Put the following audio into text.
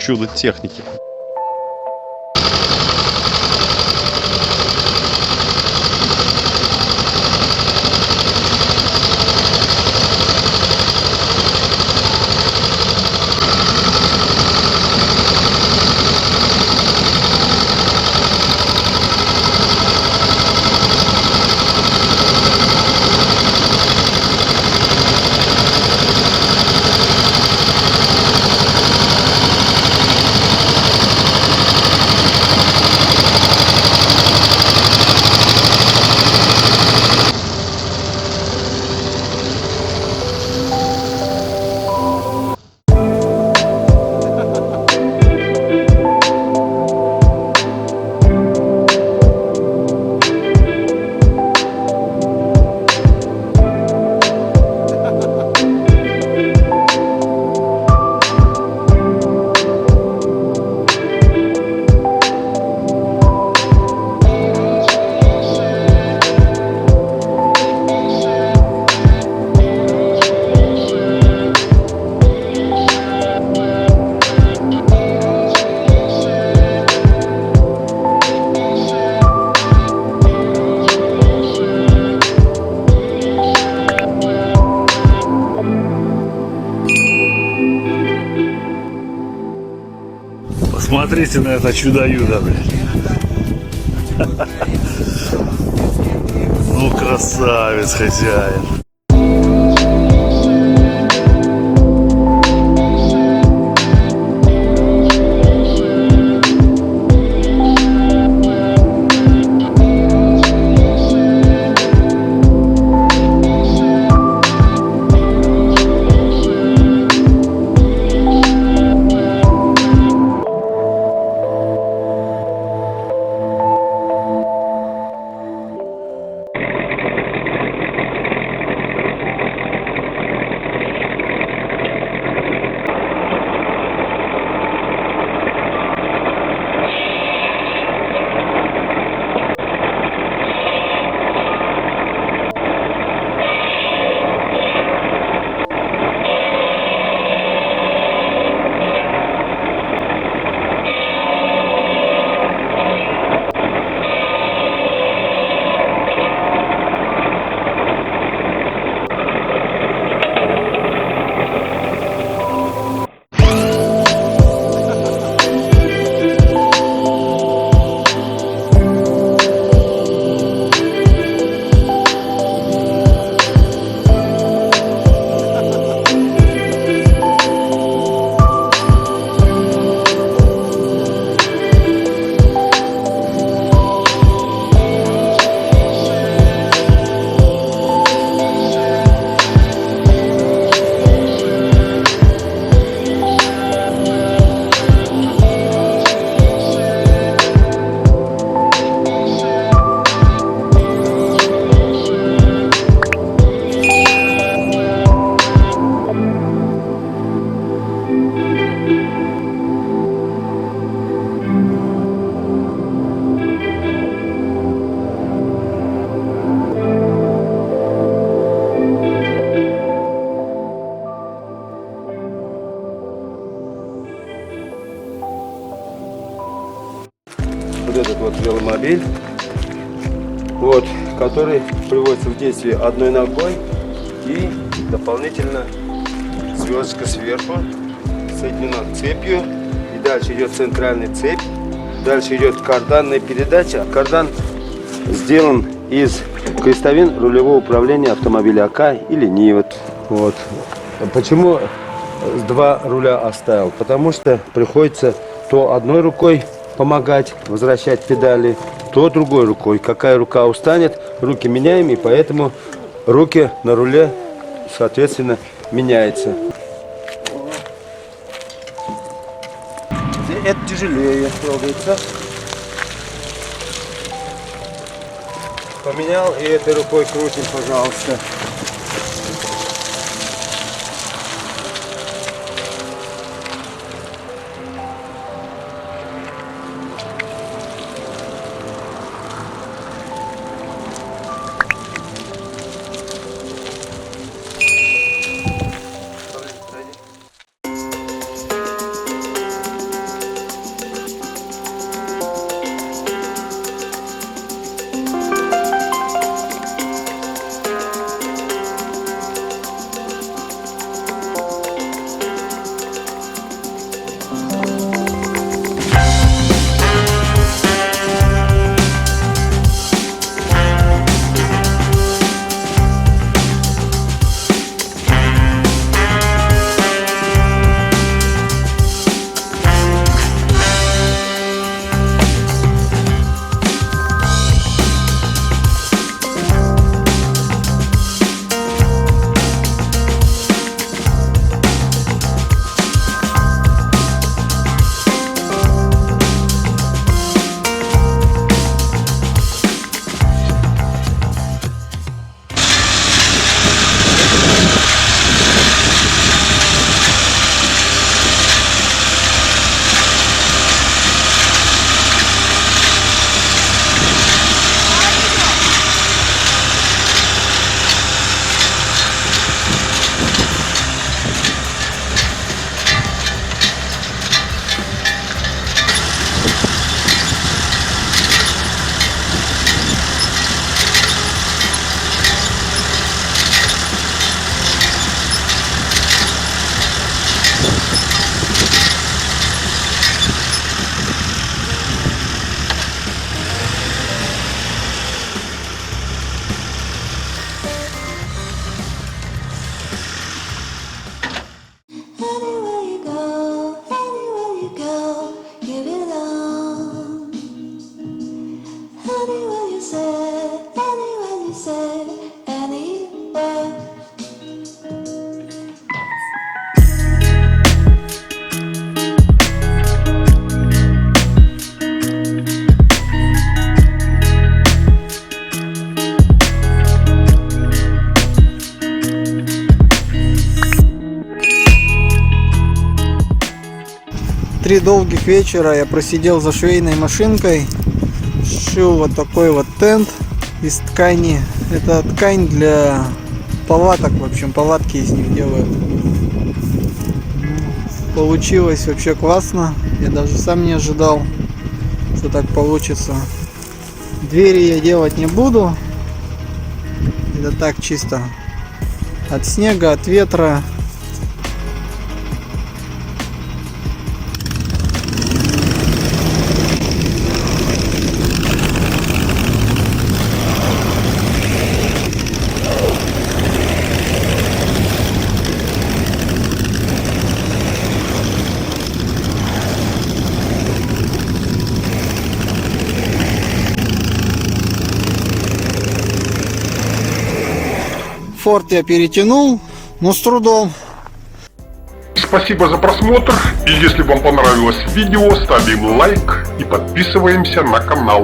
чудо техники. Посмотрите на это чудо-юдо, блядь. Ну, красавец, хозяин. Вот этот вот веломобиль, вот, который приводится в действие одной ногой и дополнительно звездочка сверху соединена цепью, и дальше идет центральная цепь, дальше идет карданная передача. Кардан сделан из крестовин рулевого управления автомобиля АК или Нива. Вот. Почему два руля оставил? Потому что приходится то одной рукой помогать, возвращать педали, то другой рукой. Какая рука устанет, руки меняем, и поэтому руки на руле, соответственно, меняются. Это тяжелее трогается. Поменял, и этой рукой крутим, пожалуйста. 3 долгих вечера я просидел за швейной машинкой, сшил вот такой вот тент из ткани. Это ткань для палаток, в общем, палатки из них делают. Получилось вообще классно, я даже сам не ожидал, что так получится. Двери я делать не буду, это так чисто от снега, от ветра. Форт я перетянул, но с трудом. Спасибо за просмотр, и если вам понравилось видео, ставим лайк и подписываемся на канал.